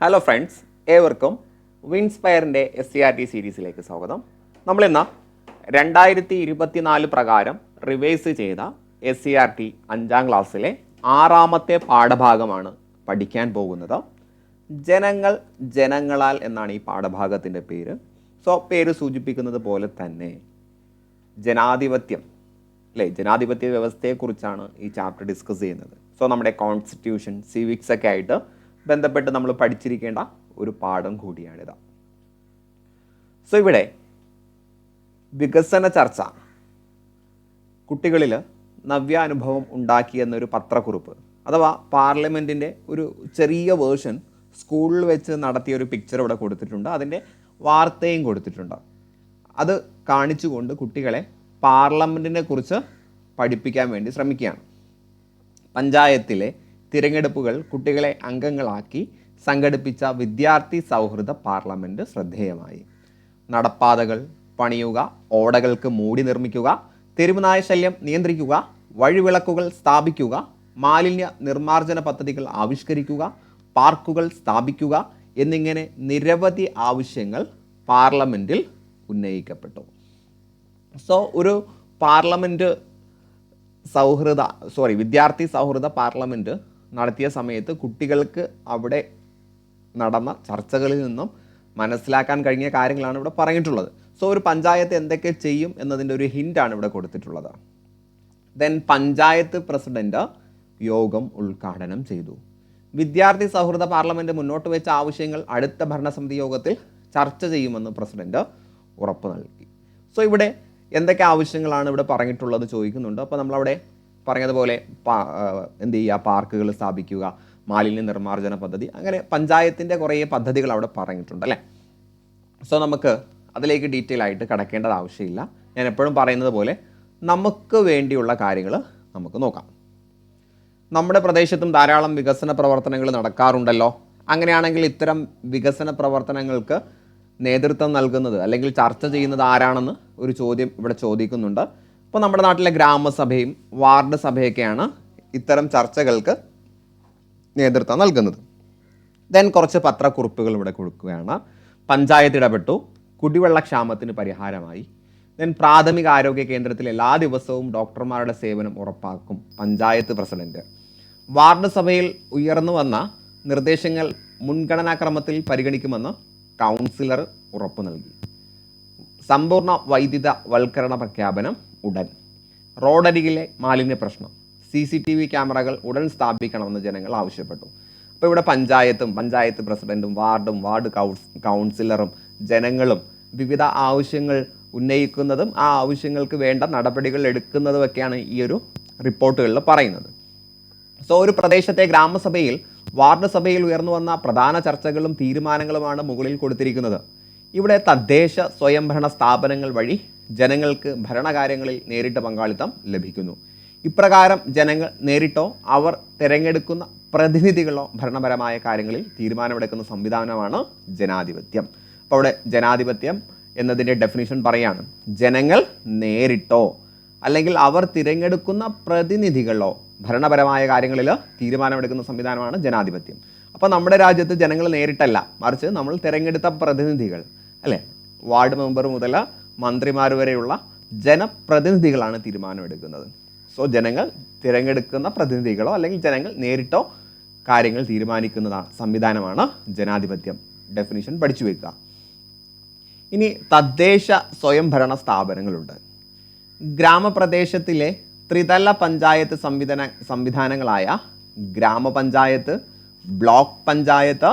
Hello friends, ഏവർക്കും വിൻസ്പയറിൻ്റെ SCRT സീരീസിലേക്ക് സ്വാഗതം. നമ്മളിന്ന് 2024 പ്രകാരം റിവൈസ് ചെയ്ത SCRT 5ാം ക്ലാസ്സിലെ 6ാമത്തെ പാഠഭാഗമാണ് പഠിക്കാൻ പോകുന്നത്. ജനങ്ങൾ ജനങ്ങളാൽ എന്നാണ് ഈ പാഠഭാഗത്തിൻ്റെ പേര്. പേര് സൂചിപ്പിക്കുന്നത് പോലെ തന്നെ ജനാധിപത്യം അല്ലേ, ജനാധിപത്യ വ്യവസ്ഥയെക്കുറിച്ചാണ് ഈ ചാപ്റ്റർ ഡിസ്കസ് ചെയ്യുന്നത്. നമ്മുടെ കോൺസ്റ്റിറ്റ്യൂഷൻ, സിവിക്സ് ഒക്കെ ആയിട്ട് ബന്ധപ്പെട്ട് നമ്മൾ പഠിച്ചിരിക്കേണ്ട ഒരു പാഠം കൂടിയാണിത്. ഇവിടെ വികസന ചർച്ച കുട്ടികളിൽ നവ്യാനുഭവം ഉണ്ടാക്കിയെന്നൊരു പത്രക്കുറിപ്പ് അഥവാ പാർലമെൻറ്റിൻ്റെ ഒരു ചെറിയ വേർഷൻ സ്കൂളിൽ വെച്ച് നടത്തിയ ഒരു പിക്ചർ ഇവിടെ കൊടുത്തിട്ടുണ്ട്. അതിൻ്റെ വാർത്തയും കൊടുത്തിട്ടുണ്ട്. അത് കാണിച്ചുകൊണ്ട് കുട്ടികളെ പാർലമെൻറ്റിനെ കുറിച്ച് പഠിപ്പിക്കാൻ വേണ്ടി ശ്രമിക്കുകയാണ്. പഞ്ചായത്തിലെ തിരഞ്ഞെടുപ്പുകൾ കുട്ടികളെ അംഗങ്ങളാക്കി സംഘടിപ്പിച്ച വിദ്യാർത്ഥി സൗഹൃദ പാർലമെൻറ്റ് ശ്രദ്ധേയമായി. നടപ്പാതകൾ പണിയുക, ഓടകൾക്ക് മൂടി നിർമ്മിക്കുക, തെരുവുനായ ശല്യം നിയന്ത്രിക്കുക, വഴിവിളക്കുകൾ സ്ഥാപിക്കുക, മാലിന്യ നിർമ്മാർജ്ജന പദ്ധതികൾ ആവിഷ്കരിക്കുക, പാർക്കുകൾ സ്ഥാപിക്കുക എന്നിങ്ങനെ നിരവധി ആവശ്യങ്ങൾ പാർലമെൻറ്റിൽ ഉന്നയിക്കപ്പെട്ടു. ഒരു പാർലമെൻറ്റ് വിദ്യാർത്ഥി സൗഹൃദ പാർലമെൻറ്റ് നടത്തിയ സമയത്ത് കുട്ടികൾക്ക് അവിടെ നടന്ന ചർച്ചകളിൽ നിന്നും മനസ്സിലാക്കാൻ കഴിഞ്ഞ കാര്യങ്ങളാണ് ഇവിടെ പറഞ്ഞിട്ടുള്ളത്. ഒരു പഞ്ചായത്ത് എന്തൊക്കെ ചെയ്യും എന്നതിൻ്റെ ഒരു ഹിൻ്റാണ് ഇവിടെ കൊടുത്തിട്ടുള്ളത്. പഞ്ചായത്ത് പ്രസിഡന്റ് യോഗം ഉദ്ഘാടനം ചെയ്തു. വിദ്യാർത്ഥി സൗഹൃദ പാർലമെൻറ്റ് മുന്നോട്ട് വെച്ച ആവശ്യങ്ങൾ അടുത്ത ഭരണസമിതി യോഗത്തിൽ ചർച്ച ചെയ്യുമെന്ന് പ്രസിഡന്റ് ഉറപ്പ് നൽകി. ഇവിടെ എന്തൊക്കെ ആവശ്യങ്ങളാണ് ഇവിടെ പറഞ്ഞിട്ടുള്ളത് ചോദിക്കുന്നുണ്ട്. അപ്പോൾ നമ്മളവിടെ പറഞ്ഞതുപോലെ പാർക്കുകൾ സ്ഥാപിക്കുക, മാലിന്യ നിർമ്മാർജ്ജന പദ്ധതി, അങ്ങനെ പഞ്ചായത്തിൻ്റെ കുറേ പദ്ധതികൾ അവിടെ പറഞ്ഞിട്ടുണ്ട് അല്ലേ. നമുക്ക് അതിലേക്ക് ഡീറ്റെയിൽ ആയിട്ട് കടക്കേണ്ടത് ആവശ്യമില്ല. ഞാൻ എപ്പോഴും പറയുന്നത് പോലെ നമുക്ക് വേണ്ടിയുള്ള കാര്യങ്ങൾ നമുക്ക് നോക്കാം. നമ്മുടെ പ്രദേശത്തും ധാരാളം വികസന പ്രവർത്തനങ്ങൾ നടക്കാറുണ്ടല്ലോ. അങ്ങനെയാണെങ്കിൽ ഇത്തരം വികസന പ്രവർത്തനങ്ങൾക്ക് നേതൃത്വം നൽകുന്നത് അല്ലെങ്കിൽ ചർച്ച ചെയ്യുന്നത് ആരാണെന്ന് ഒരു ചോദ്യം ഇവിടെ ചോദിക്കുന്നുണ്ട്. അപ്പോൾ നമ്മുടെ നാട്ടിലെ ഗ്രാമസഭയും വാർഡ് സഭയൊക്കെയാണ് ഇത്തരം ചർച്ചകൾക്ക് നേതൃത്വം നൽകുന്നത്. കുറച്ച് പത്രക്കുറിപ്പുകൾ ഇവിടെ കൊടുക്കുകയാണ്. പഞ്ചായത്ത് ഇടപെട്ടു, കുടിവെള്ളക്ഷാമത്തിന് പരിഹാരമായി. പ്രാഥമിക ആരോഗ്യ കേന്ദ്രത്തിൽ എല്ലാ ദിവസവും ഡോക്ടർമാരുടെ സേവനം ഉറപ്പാക്കും പഞ്ചായത്ത് പ്രസിഡന്റ്. വാർഡ് സഭയിൽ ഉയർന്നു വന്ന നിർദ്ദേശങ്ങൾ മുൻഗണനാക്രമത്തിൽ പരിഗണിക്കുമെന്ന് കൗൺസിലർ ഉറപ്പു നൽകി. സമ്പൂർണ്ണ വൈദ്യുത വൽക്കരണ പ്രഖ്യാപനം ഉടൻ. റോഡരികിലെ മാലിന്യ പ്രശ്നം, CCTV ക്യാമറകൾ ഉടൻ സ്ഥാപിക്കണമെന്ന് ജനങ്ങൾ ആവശ്യപ്പെട്ടു. അപ്പോൾ ഇവിടെ പഞ്ചായത്ത് പ്രസിഡന്റും വാർഡ് കൗൺസിലറും ജനങ്ങളും വിവിധ ആവശ്യങ്ങൾ ഉന്നയിക്കുന്നതും ആ ആവശ്യങ്ങൾക്ക് വേണ്ട നടപടികൾ എടുക്കുന്നതുമൊക്കെയാണ് ഈ ഒരു റിപ്പോർട്ടുകളിൽ പറയുന്നത്. ഒരു പ്രദേശത്തെ ഗ്രാമസഭയിൽ വാർഡ് സഭയിൽ ഉയർന്നു വന്ന പ്രധാന ചർച്ചകളും തീരുമാനങ്ങളുമാണ് മുകളിൽ കൊടുത്തിരിക്കുന്നത്. ഇവിടെ തദ്ദേശ സ്വയംഭരണ സ്ഥാപനങ്ങൾ വഴി ജനങ്ങൾക്ക് ഭരണകാര്യങ്ങളിൽ നേരിട്ട് പങ്കാളിത്തം ലഭിക്കുന്നു. ഇപ്രകാരം ജനങ്ങൾ നേരിട്ടോ അവർ തിരഞ്ഞെടുക്കുന്ന പ്രതിനിധികളോ ഭരണപരമായ കാര്യങ്ങളിൽ തീരുമാനമെടുക്കുന്ന സംവിധാനമാണ് ജനാധിപത്യം. അപ്പോൾ അവിടെ ജനാധിപത്യം എന്നതിൻ്റെ ഡെഫിനിഷൻ പറയാണ്, ജനങ്ങൾ നേരിട്ടോ അല്ലെങ്കിൽ അവർ തിരഞ്ഞെടുക്കുന്ന പ്രതിനിധികളോ ഭരണപരമായ കാര്യങ്ങളിൽ തീരുമാനമെടുക്കുന്ന സംവിധാനമാണ് ജനാധിപത്യം. അപ്പോൾ നമ്മുടെ രാജ്യത്ത് ജനങ്ങൾ നേരിട്ടല്ല, മറിച്ച് നമ്മൾ തിരഞ്ഞെടുത്ത പ്രതിനിധികൾ അല്ലേ, വാർഡ് മെമ്പർ മുതൽ മന്ത്രിമാർ വരെയുള്ള ജനപ്രതിനിധികളാണ് തീരുമാനമെടുക്കുന്നത്. ജനങ്ങൾ തിരഞ്ഞെടുക്കുന്ന പ്രതിനിധികളോ അല്ലെങ്കിൽ ജനങ്ങൾ നേരിട്ടോ കാര്യങ്ങൾ തീരുമാനിക്കുന്ന സംവിധാനമാണ് ജനാധിപത്യം. ഡെഫിനിഷൻ പഠിച്ചു വെക്കുക. ഇനി തദ്ദേശ സ്വയംഭരണ സ്ഥാപനങ്ങളുണ്ട്. ഗ്രാമപ്രദേശത്തിലെ ത്രിതല പഞ്ചായത്ത് സംവിധാനങ്ങളായ ഗ്രാമപഞ്ചായത്ത്, ബ്ലോക്ക് പഞ്ചായത്ത്,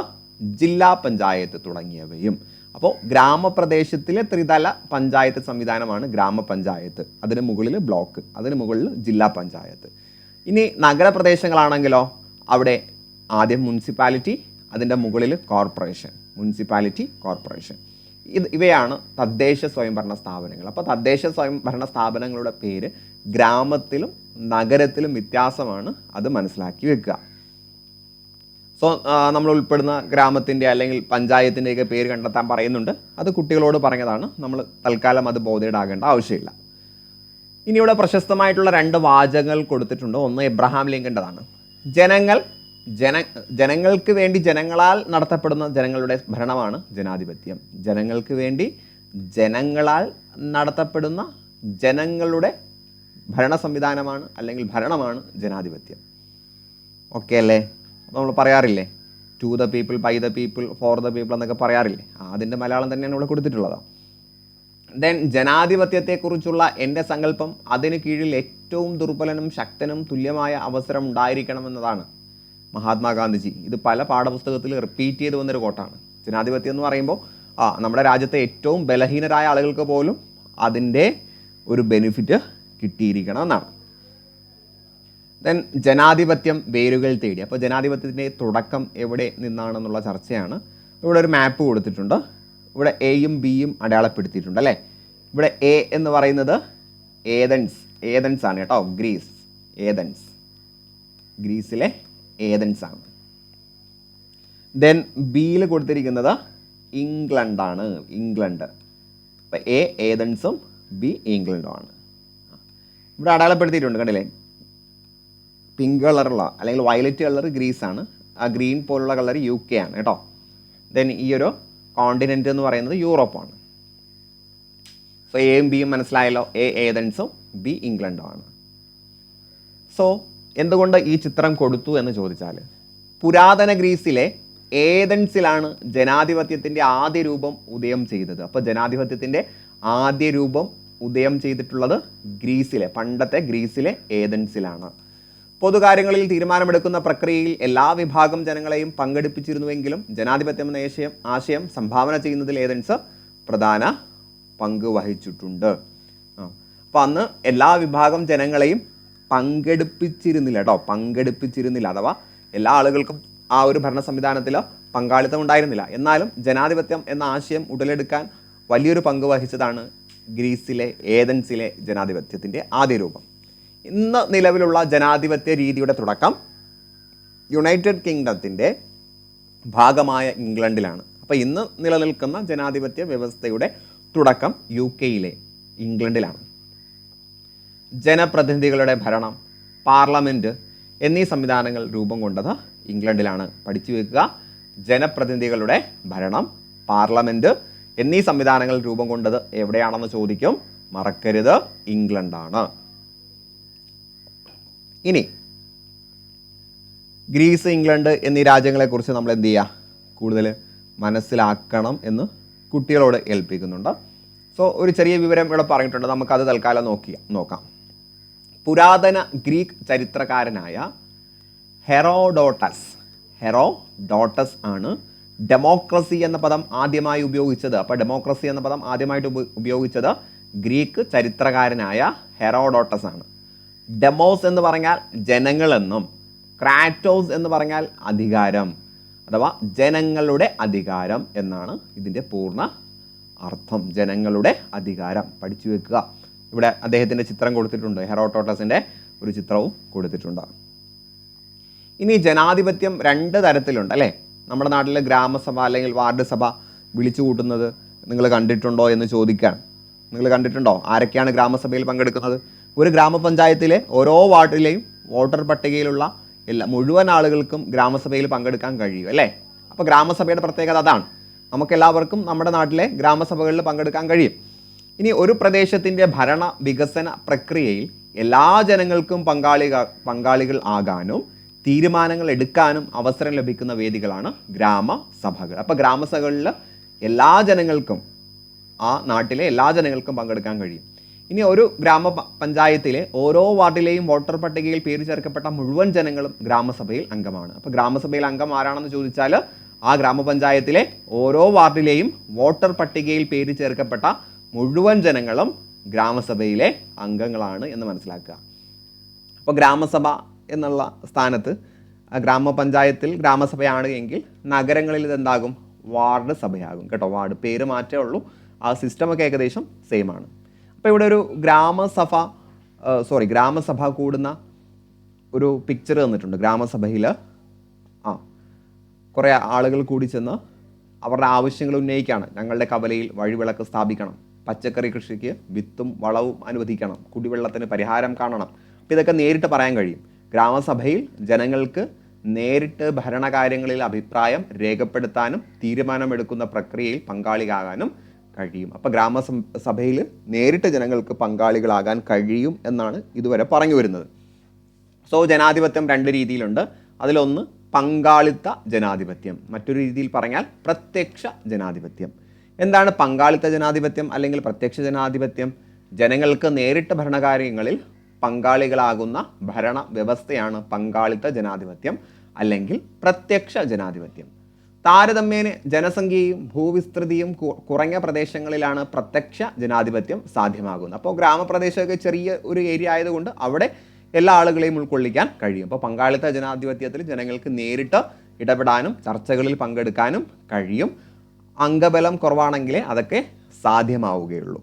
ജില്ലാ പഞ്ചായത്ത് തുടങ്ങിയവയും. അപ്പോൾ ഗ്രാമപ്രദേശത്തിലെ ത്രിതല പഞ്ചായത്ത് സംവിധാനമാണ് ഗ്രാമപഞ്ചായത്ത്, അതിന് മുകളിൽ ബ്ലോക്ക്, അതിന് മുകളിൽ ജില്ലാ പഞ്ചായത്ത്. ഇനി നഗരപ്രദേശങ്ങളാണെങ്കിലോ അവിടെ ആദ്യം മുനിസിപ്പാലിറ്റി, അതിൻ്റെ മുകളിൽ കോർപ്പറേഷൻ, മുനിസിപ്പാലിറ്റി, കോർപ്പറേഷൻ. ഇവയാണ് തദ്ദേശ സ്വയംഭരണ സ്ഥാപനങ്ങൾ. അപ്പോൾ തദ്ദേശ സ്വയംഭരണ സ്ഥാപനങ്ങളുടെ പേര് ഗ്രാമത്തിലും നഗരത്തിലും വ്യത്യാസമാണ്, അത് മനസ്സിലാക്കി വെക്കുക. നമ്മൾ ഉൾപ്പെടുന്ന ഗ്രാമത്തിൻ്റെ അല്ലെങ്കിൽ പഞ്ചായത്തിൻ്റെയൊക്കെ പേര് കണ്ടെത്താൻ പറയുന്നുണ്ട്. അത് കുട്ടികളോട് പറഞ്ഞതാണ്, നമ്മൾ തൽക്കാലം അത് ബോധേഡാകേണ്ട ആവശ്യമില്ല. ഇനി ഇവിടെ പ്രശസ്തമായിട്ടുള്ള 2 വാചകങ്ങൾ കൊടുത്തിട്ടുണ്ട്. ഒന്ന് എബ്രഹാം ലിങ്കൻ്റെതാണ്. ജനങ്ങൾ ജനങ്ങൾക്ക് വേണ്ടി ജനങ്ങളാൽ നടത്തപ്പെടുന്ന ജനങ്ങളുടെ ഭരണമാണ് ജനാധിപത്യം. ജനങ്ങൾക്ക് വേണ്ടി ജനങ്ങളാൽ നടത്തപ്പെടുന്ന ജനങ്ങളുടെ ഭരണ സംവിധാനമാണ് അല്ലെങ്കിൽ ഭരണമാണ് ജനാധിപത്യം. ഓക്കെ അല്ലേ? നമ്മൾ പറയാറില്ലേ to the people, by the people, for the people എന്നൊക്കെ പറയാറില്ലേ? അതിൻ്റെ മലയാളം തന്നെയാണ് ഇവിടെ കൊടുത്തിട്ടുള്ളത്. ദെൻ ജനാധിപത്യത്തെക്കുറിച്ചുള്ള എൻ്റെ സങ്കല്പം അതിന് കീഴിൽ ഏറ്റവും ദുർബലനും ശക്തനും തുല്യമായ അവസരം ഉണ്ടായിരിക്കണമെന്നതാണ്. മഹാത്മാഗാന്ധിജി ഇത് പല പാഠപുസ്തകത്തിൽ റിപ്പീറ്റ് ചെയ്ത് വന്നൊരു കോട്ടാണ്. ജനാധിപത്യം എന്ന് പറയുമ്പോൾ നമ്മുടെ രാജ്യത്തെ ഏറ്റവും ബലഹീനരായ ആളുകൾക്ക് പോലും അതിൻ്റെ ഒരു ബെനിഫിറ്റ് കിട്ടിയിരിക്കണം എന്നാണ്. ദെൻ ജനാധിപത്യം വേരുകൾ തേടി. അപ്പോൾ ജനാധിപത്യത്തിൻ്റെ തുടക്കം എവിടെ നിന്നാണെന്നുള്ള ചർച്ചയാണ്. ഇവിടെ ഒരു മാപ്പ് കൊടുത്തിട്ടുണ്ട്. ഇവിടെ എയും ബിയും അടയാളപ്പെടുത്തിയിട്ടുണ്ട് അല്ലേ? ഇവിടെ എ എന്ന് പറയുന്നത് ഏതൻസ് ആണ് കേട്ടോ. ഗ്രീസിലെ ഏതൻസ് ആണ്. ദെൻ ബിയിൽ കൊടുത്തിരിക്കുന്നത് ഇംഗ്ലണ്ടാണ്. അപ്പം എ ഏതൻസും ബി ഇംഗ്ലണ്ടും ആണ്. ഇവിടെ അടയാളപ്പെടുത്തിയിട്ടുണ്ട് കണ്ടില്ലേ? പിങ്ക് കളറുള്ള അല്ലെങ്കിൽ വയലറ്റ് കളർ ഗ്രീസാണ്. ആ ഗ്രീൻ പോലുള്ള കളർ UK ആണ് കേട്ടോ. ദെൻ ഈ ഒരു കോണ്ടിനെൻ്റ് എന്ന് പറയുന്നത് യൂറോപ്പാണ്. സോ എയും ബിയും മനസ്സിലായല്ലോ. എ ഏതൻസും ബി ഇംഗ്ലണ്ടും ആണ്. സോ എന്തുകൊണ്ട് ഈ ചിത്രം കൊടുത്തു എന്ന് ചോദിച്ചാൽ, പുരാതന ഗ്രീസിലെ ഏതൻസിലാണ് ജനാധിപത്യത്തിൻ്റെ ആദ്യ രൂപം ഉദയം ചെയ്തത്. അപ്പോൾ ജനാധിപത്യത്തിൻ്റെ ആദ്യ രൂപം ഉദയം ചെയ്തിട്ടുള്ളത് പണ്ടത്തെ ഗ്രീസിലെ ഏതൻസിലാണ്. പൊതുകാര്യങ്ങളിൽ തീരുമാനമെടുക്കുന്ന പ്രക്രിയയിൽ എല്ലാ വിഭാഗം ജനങ്ങളെയും പങ്കെടുപ്പിച്ചിരുന്നുവെങ്കിലും ജനാധിപത്യം എന്ന ആശയം സംഭാവന ചെയ്യുന്നതിൽ ഏതൻസ് പ്രധാന പങ്ക് വഹിച്ചിട്ടുണ്ട്. അപ്പോൾ അന്ന് എല്ലാ വിഭാഗം ജനങ്ങളെയും പങ്കെടുപ്പിച്ചിരുന്നില്ല. അഥവാ എല്ലാ ആളുകൾക്കും ആ ഒരു ഭരണ സംവിധാനത്തിൽ പങ്കാളിത്തം ഉണ്ടായിരുന്നില്ല. എന്നാലും ജനാധിപത്യം എന്ന ആശയം ഉടലെടുക്കാൻ വലിയൊരു പങ്ക് വഹിച്ചതാണ് ഏതൻസിലെ ജനാധിപത്യത്തിൻ്റെ ആദ്യ രൂപം. ഇന്ന് നിലവിലുള്ള ജനാധിപത്യ രീതിയുടെ തുടക്കം യുണൈറ്റഡ് കിങ്ഡത്തിൻ്റെ ഭാഗമായ ഇംഗ്ലണ്ടിലാണ്. അപ്പോൾ ഇന്ന് നിലനിൽക്കുന്ന ജനാധിപത്യ വ്യവസ്ഥയുടെ തുടക്കം ഇംഗ്ലണ്ടിലാണ്. ജനപ്രതിനിധികളുടെ ഭരണം, പാർലമെൻറ്റ് എന്നീ സംവിധാനങ്ങൾ രൂപം കൊണ്ടത് ഇംഗ്ലണ്ടിലാണ്. പഠിച്ചു വെക്കുക. ജനപ്രതിനിധികളുടെ ഭരണം, പാർലമെൻറ്റ് എന്നീ സംവിധാനങ്ങൾ രൂപം കൊണ്ടത് എവിടെയാണെന്ന് ചോദിക്കും. മറക്കരുത്, ഇംഗ്ലണ്ടാണ്. ഇനി ഗ്രീസ്, ഇംഗ്ലണ്ട് എന്നീ രാജ്യങ്ങളെക്കുറിച്ച് നമ്മൾ എന്ത് ചെയ്യുക? കൂടുതൽ മനസ്സിലാക്കണം എന്ന് കുട്ടികളോട് ഏൽപ്പിക്കുന്നുണ്ട്. സോ ഒരു ചെറിയ വിവരം ഇവിടെ പറഞ്ഞിട്ടുണ്ട്. നമുക്കത് തൽക്കാലം നോക്കാം. പുരാതന ഗ്രീക്ക് ചരിത്രകാരനായ ഹെറോഡോട്ടസ് ആണ് ഡെമോക്രസി എന്ന പദം ആദ്യമായി ഉപയോഗിച്ചത്. അപ്പോൾ ഡെമോക്രസി എന്ന പദം ആദ്യമായിട്ട് ഉപയോഗിച്ചത് ഗ്രീക്ക് ചരിത്രകാരനായ ഹെറോഡോട്ടസ് ആണ്. ഡെമോസ് എന്ന് പറഞ്ഞാൽ ജനങ്ങളെന്നും ക്രാറ്റോസ് എന്ന് പറഞ്ഞാൽ അധികാരം, അഥവാ ജനങ്ങളുടെ അധികാരം എന്നാണ് ഇതിൻ്റെ പൂർണ്ണ അർത്ഥം. ജനങ്ങളുടെ അധികാരം പഠിച്ചു വെക്കുക. ഇവിടെ അദ്ദേഹത്തിൻ്റെ ചിത്രം കൊടുത്തിട്ടുണ്ട്. ഹെറോഡോട്ടസിൻ്റെ ഒരു ചിത്രവും കൊടുത്തിട്ടുണ്ട്. ഇനി ജനാധിപത്യം 2 തരത്തിലുണ്ട് അല്ലേ? നമ്മുടെ നാട്ടിൽ ഗ്രാമസഭ അല്ലെങ്കിൽ വാർഡ് സഭ വിളിച്ചു കൂട്ടുന്നത് നിങ്ങൾ കണ്ടിട്ടുണ്ടോ എന്ന് ചോദിക്കാൻ. നിങ്ങൾ കണ്ടിട്ടുണ്ടോ? ആരൊക്കെയാണ് ഗ്രാമസഭയിൽ പങ്കെടുക്കുന്നത്? ഒരു ഗ്രാമപഞ്ചായത്തിലെ ഓരോ വാർഡിലെയും വോട്ടർ പട്ടികയിലുള്ള മുഴുവൻ ആളുകൾക്കും ഗ്രാമസഭയിൽ പങ്കെടുക്കാൻ കഴിയും അല്ലേ? അപ്പോൾ ഗ്രാമസഭയുടെ പ്രത്യേകത അതാണ്. നമുക്കെല്ലാവർക്കും നമ്മുടെ നാട്ടിലെ ഗ്രാമസഭകളിൽ പങ്കെടുക്കാൻ കഴിയും. ഇനി ഒരു പ്രദേശത്തിൻ്റെ ഭരണ വികസന പ്രക്രിയയിൽ എല്ലാ ജനങ്ങൾക്കും പങ്കാളികൾ ആകാനും തീരുമാനങ്ങൾ എടുക്കാനും അവസരം ലഭിക്കുന്ന വേദികളാണ് ഗ്രാമസഭകൾ. അപ്പോൾ ഗ്രാമസഭകളിൽ എല്ലാ ജനങ്ങൾക്കും, ആ നാട്ടിലെ എല്ലാ ജനങ്ങൾക്കും പങ്കെടുക്കാൻ കഴിയും. ഇനി ഒരു ഗ്രാമപഞ്ചായത്തിലെ ഓരോ വാർഡിലെയും വോട്ടർ പട്ടികയിൽ പേര് ചേർക്കപ്പെട്ട മുഴുവൻ ജനങ്ങളും ഗ്രാമസഭയിൽ അംഗമാണ്. അപ്പോൾ ഗ്രാമസഭയിൽ അംഗം ആരാണെന്ന് ചോദിച്ചാൽ ആ ഗ്രാമപഞ്ചായത്തിലെ ഓരോ വാർഡിലെയും വോട്ടർ പട്ടികയിൽ പേര് ചേർക്കപ്പെട്ട മുഴുവൻ ജനങ്ങളും ഗ്രാമസഭയിലെ അംഗങ്ങളാണ് എന്ന് മനസ്സിലാക്കുക. അപ്പോൾ ഗ്രാമസഭ എന്നുള്ള സ്ഥാനത്ത് ഗ്രാമപഞ്ചായത്തിൽ ഗ്രാമസഭയാണ് എങ്കിൽ നഗരങ്ങളിൽ ഇതെന്താകും? വാർഡ് സഭയാകും കേട്ടോ. വാർഡ് പേര് മാറ്റേ ഉള്ളൂ. ആ സിസ്റ്റമൊക്കെ ഏകദേശം സെയിം ആണ്. അപ്പോൾ ഇവിടെ ഒരു ഗ്രാമസഭ കൂടുന്ന ഒരു പിക്ചർ തന്നിട്ടുണ്ട്. ഗ്രാമസഭയിൽ കുറേ ആളുകൾ കൂടി ചെന്ന് അവരുടെ ആവശ്യങ്ങൾ ഉന്നയിക്കുകയാണ്. ഞങ്ങളുടെ കവലയിൽ വഴിവിളക്ക് സ്ഥാപിക്കണം, പച്ചക്കറി കൃഷിക്ക് വിത്തും വളവും അനുവദിക്കണം, കുടിവെള്ളത്തിന് പരിഹാരം കാണണം. അപ്പോൾ ഇതൊക്കെ നേരിട്ട് പറയാൻ കഴിയും. ഗ്രാമസഭയിൽ ജനങ്ങൾക്ക് നേരിട്ട് ഭരണകാര്യങ്ങളിൽ അഭിപ്രായം രേഖപ്പെടുത്താനും തീരുമാനമെടുക്കുന്ന പ്രക്രിയയിൽ പങ്കാളിയാകാനും കഴിയും. അപ്പോൾ ഗ്രാമസഭയിൽ നേരിട്ട് ജനങ്ങൾക്ക് പങ്കാളികളാകാൻ കഴിയും എന്നാണ് ഇതുവരെ പറഞ്ഞു വരുന്നത്. സോ ജനാധിപത്യം രണ്ട് രീതിയിലുണ്ട്. അതിലൊന്ന് പങ്കാളിത്ത ജനാധിപത്യം, മറ്റൊരു രീതിയിൽ പറഞ്ഞാൽ പ്രത്യക്ഷ ജനാധിപത്യം. എന്താണ് പങ്കാളിത്ത ജനാധിപത്യം അല്ലെങ്കിൽ പ്രത്യക്ഷ ജനാധിപത്യം? ജനങ്ങൾക്ക് നേരിട്ട് ഭരണകാര്യങ്ങളിൽ പങ്കാളികളാകുന്ന ഭരണ വ്യവസ്ഥയാണ് പങ്കാളിത്ത ജനാധിപത്യം അല്ലെങ്കിൽ പ്രത്യക്ഷ ജനാധിപത്യം. താരതമ്യേന ജനസംഖ്യയും ഭൂവിസ്തൃതിയും കുറഞ്ഞ പ്രദേശങ്ങളിലാണ് പ്രത്യക്ഷ ജനാധിപത്യം സാധ്യമാകുന്നത്. അപ്പോൾ ഗ്രാമപ്രദേശമൊക്കെ ചെറിയ ഒരു ഏരിയ ആയതുകൊണ്ട് അവിടെ എല്ലാ ആളുകളെയും ഉൾക്കൊള്ളിക്കാൻ കഴിയും. അപ്പോൾ പങ്കാളിത്ത ജനാധിപത്യത്തിൽ ജനങ്ങൾക്ക് നേരിട്ട് ഇടപെടാനും ചർച്ചകളിൽ പങ്കെടുക്കാനും കഴിയും. അംഗബലം കുറവാണെങ്കിലേ അതൊക്കെ സാധ്യമാവുകയുള്ളൂ.